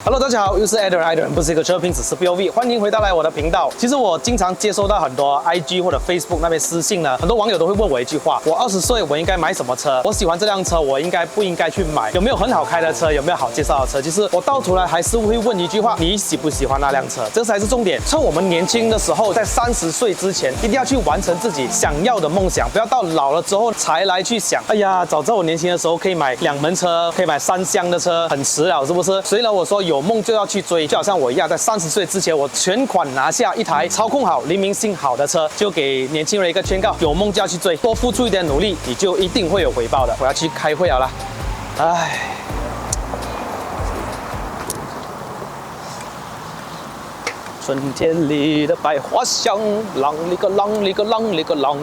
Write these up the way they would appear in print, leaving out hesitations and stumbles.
Hello， 大家好，又是 Adam， 不是一个车评，只是 POV， 欢迎回到我的频道。其实我经常接收到很多 IG 或者 Facebook 那边私信呢，很多网友都会问我一句话：我20岁，我应该买什么车？我喜欢这辆车，我应该不应该去买？有没有很好开的车？有没有好介绍的车？其实我到头来还是会问一句话：你喜不喜欢那辆车？这才是重点。趁我们年轻的时候，在30岁之前，一定要去完成自己想要的梦想，不要到老了之后才来去想。哎呀，早知道我年轻的时候可以买2门车，可以买3厢的车，很迟了，是不是？所以呢，我说有梦就要去追，就好像我一样，在30岁之前，我全款拿下一台操控好、黎明性好的车，就给年轻人一个劝告：有梦就要去追，多付出一点努力，你就一定会有回报的。我要去开会好了，唉。春天里的百花香，啷里个啷里个啷里个啷。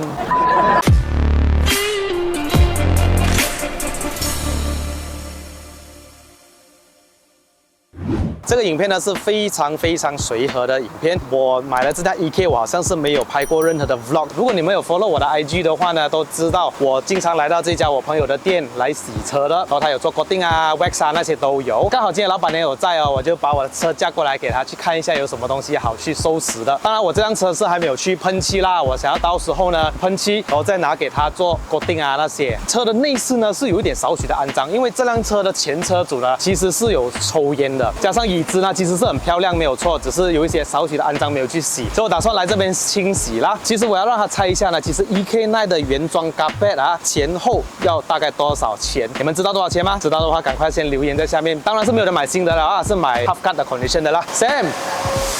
这个影片呢是非常随和的影片。我买了这台 EK， 我好像是没有拍过任何的 vlog。如果你们有 follow 我的 IG 的话呢，都知道我经常来到这家我朋友的店来洗车的。然后他有做 coating 啊、wax 啊那些都有。刚好今天老板娘有在哦，我就把我的车架过来给他去看一下有什么东西好去收拾的。当然我这辆车是还没有去喷漆啦，我想要到时候呢喷漆，然后再拿给他做 coating 啊那些。车的内饰呢是有一点少许的肮脏，因为这辆车的前车主呢其实是有抽烟的，加上椅子呢其实是很漂亮，没有错，只是有一些少许的肮脏没有去洗，所以我打算来这边清洗啦。其实我要让他猜一下呢，其实 EK9 的原装 carpet 啊前后要大概多少钱？你们知道多少钱吗？知道的话赶快先留言在下面。当然是没有人买新的了啊，是买 half cut 的 condition 的啦。Sam，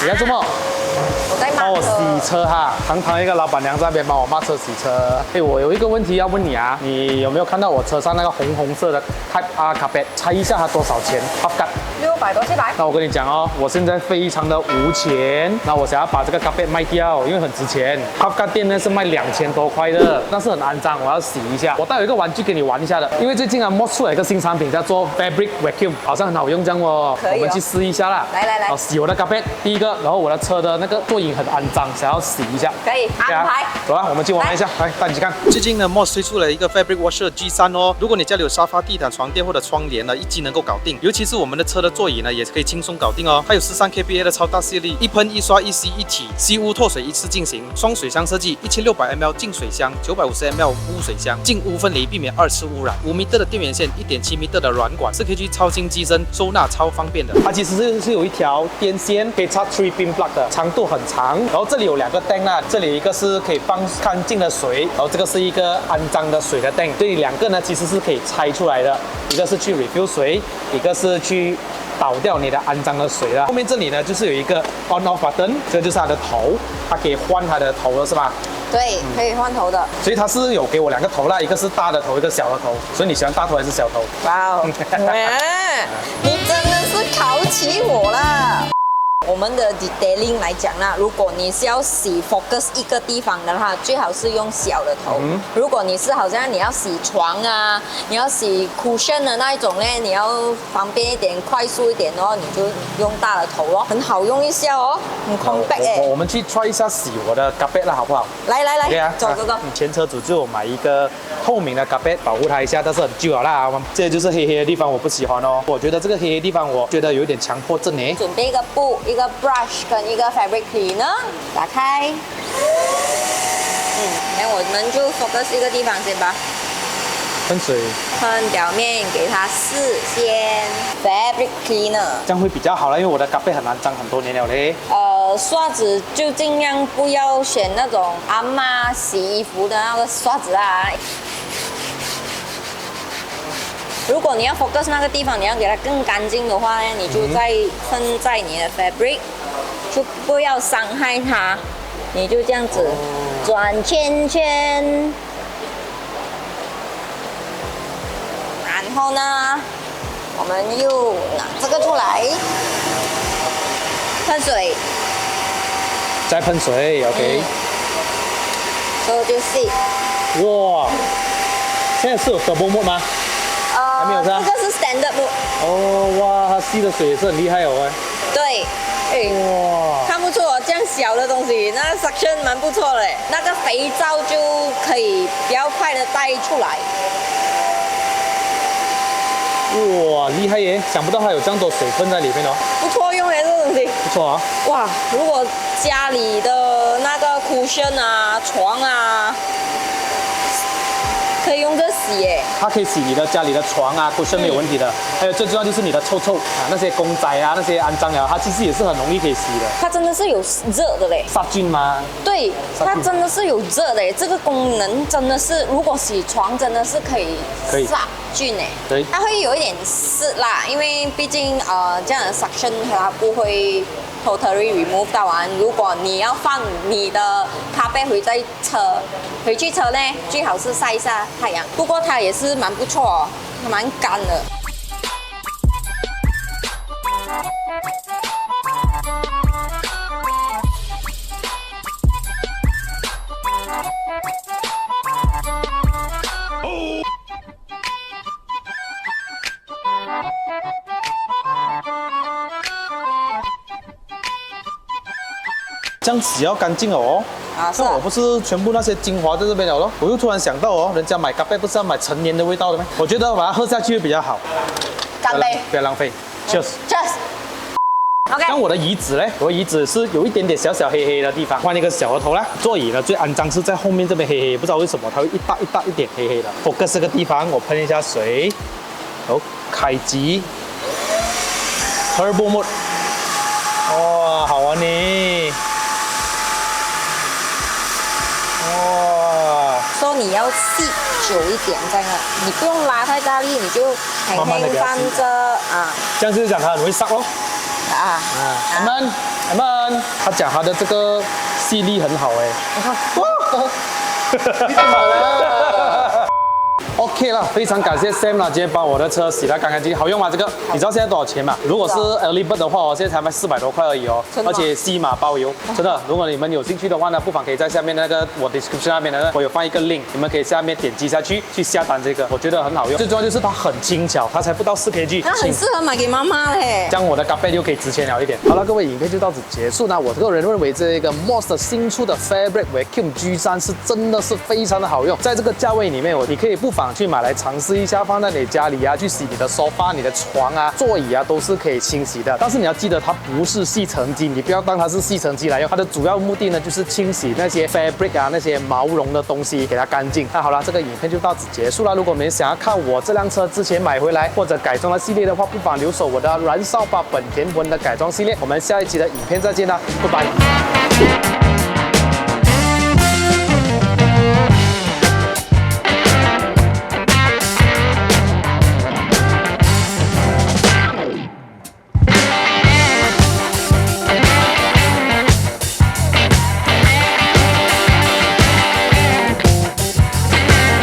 你在做什么？我在帮我洗车哈，堂堂一个老板娘在那边帮我抹车洗车。我有一个问题要问你啊，你有没有看到我车上那个红色的 Type R carpet？ 猜一下它多少钱 ？half cut 600多700。那我跟你讲哦，我现在非常的无钱，那我想要把这个 carpet 卖掉，因为很值钱。half cut 店呢是卖2000多块的，但是很肮脏，我要洗一下。我带有一个玩具给你玩一下的，因为最近啊摸出来一个新产品叫做 Fabric Vacuum， 好像很好用这样哦。可以哦，我们去试一下啦。来，好，洗我的 carpet， 第一个，然后我的车的那个座椅很肮脏，想要洗一下。可以安排。走啊，我们去玩一下，来带你去看。最近呢 ，Moss 推出了一个 Fabric Washer G3哦。如果你家里有沙发、地毯、床垫或者窗帘呢，一机能够搞定。尤其是我们的车的座椅呢，也可以轻松搞定哦。它有13 kPa 的超大吸力，一喷一刷一吸一体，吸污脱水一次进行。双水箱设计，1600 ml 净水箱，950 ml 污水箱，净污分离，避免2次污染。5米的电源线，1.7米的软管，4kg 超轻机身，收纳超方便的。它其实是有一条电线，可以插 3 pin plug 的，长度很长。然后这里有2个 tank 啊，这里一个是可以放干净的水，然后这个是一个肮脏的水的 tank。这里2个呢其实是可以拆出来的，一个是去 refill 水，一个是去倒掉你的肮脏的水了。后面这里呢就是有一个 on off button， 这个就是它的头，它可以换它的头了是吧？对，可以换头的。所以它是有给我2个头啦，一个是大的头，一个小的头。所以你喜欢大头还是小头？哇哦，你真的是考起我了。我们的 detailing 来讲啦，如果你是要洗 focus 一个地方的话，最好是用小的头。如果你是好像你要洗床啊，你要洗 cushion 的那一种呢，你要方便一点、快速一点哦，你就用大的头哦，很好用一下哦，很 compact 哎。我们去 try 一下洗我的 carpet 啦，好不好？来， okay 啊，走。你前车主就买一个透明的 carpet 保护它一下，但是很旧了啦。这就是黑的地方，我不喜欢哦。我觉得这个黑的地方，我觉得有一点强迫症呢。准备一个布、一个 brush 跟一个 fabric cleaner， 打开。那我们就 focus 一个地方先吧。喷水，喷表面，给它试先 fabric cleaner， 这样会比较好啦，因为我的 carpet 很肮脏，很多年了嘞。刷子就尽量不要选那种阿嬷洗衣服的那个刷子啊。如果你要 focus 那个地方，你要给它更干净的话呢，你就再喷在你的 fabric， 就不要伤害它，你就这样子转圈圈。然后呢，我们又拿这个出来，喷水，再喷水 ，OK。之后就洗。哇，现在是有 turbo mode 吗？还没有是吧？这个是 standard mode。哦，哇，它吸的水也是很厉害哦。对，哇，看不错，这样小的东西，那 suction 蛮不错的，那个肥皂就可以比较快的带出来。哇，厉害耶！想不到它有这样多水分在里面哦，不错用哎，这个东西。不错啊。哇，如果家里的那个 cushion 啊、床啊，可以用这洗耶。它可以洗你的家里的床啊，cushion没有问题的。还有最重要就是你的臭啊，那些公仔啊，那些肮脏啊，它其实也是很容易可以洗的。它真的是有热的嘞。杀菌吗？对，杀菌它真的是有热的耶，这个功能真的是，如果洗床真的是可以杀菌诶。对，它会有一点湿啦，因为毕竟这样的 suction 它不会 totally remove 到啊。如果你要放你的咖啡回去车呢，最好是晒一下太阳。不过它也是蛮不错哦，还蛮干的。这样洗要干净哦。啊，是啊那我不是全部那些精华在这边了咯？我又突然想到哦，人家买咖啡不是要买陈年的味道的吗？我觉得把它喝下去会比较好。干杯，不要浪费。Cheers。 OK， 像我的椅子嘞，我的椅子是有一点点小小黑黑的地方，换一个小额头啦。座椅呢最肮脏是在后面这边黑黑，不知道为什么它会一点黑黑的。focus 这个地方，我喷一下水，好，开机 ，Turbo Mode， 哇，好玩呢，哇，说你要细久一点在那，你不用拉太大力，你就轻慢慢地轻给它吸放着啊这样就是讲它很容易烧咯。啊。阿曼，他讲他的这个吸力很好哎，你看，哇，你干嘛了？OK 了，非常感谢 Sam 啦，今天帮我的车洗得干干净净，好用吗？这个你知道现在多少钱吗？如果是 Early Bird 的话，我现在才卖400多块而已哦，真的吗而且西马包邮，真的。如果你们有兴趣的话呢，不妨可以在下面那个我 description 那边呢，我有放一个 link，你们可以下面点击下去下单这个，我觉得很好用。最重要就是它很轻巧，它才不到4kg，它很适合买给妈妈嘞。这样我的咖啡就可以值钱了一点。好了，各位，影片就到此结束呢。我个人认为这个 Moss 新出的 Fabric Vacuum G3是真的是非常的好用，在这个价位里面，你可以不妨去买来尝试一下，放在你家里啊，去洗你的沙发、你的床啊、座椅啊，都是可以清洗的。但是你要记得，它不是吸尘机，你不要当它是吸尘机来用。它的主要目的呢，就是清洗那些 fabric 啊、那些毛绒的东西，给它干净。那好了，这个影片就到此结束了。如果你们想要看我这辆车之前买回来或者改装的系列的话，不妨留守我的燃烧吧本田文的改装系列。我们下一期的影片再见啦，拜拜。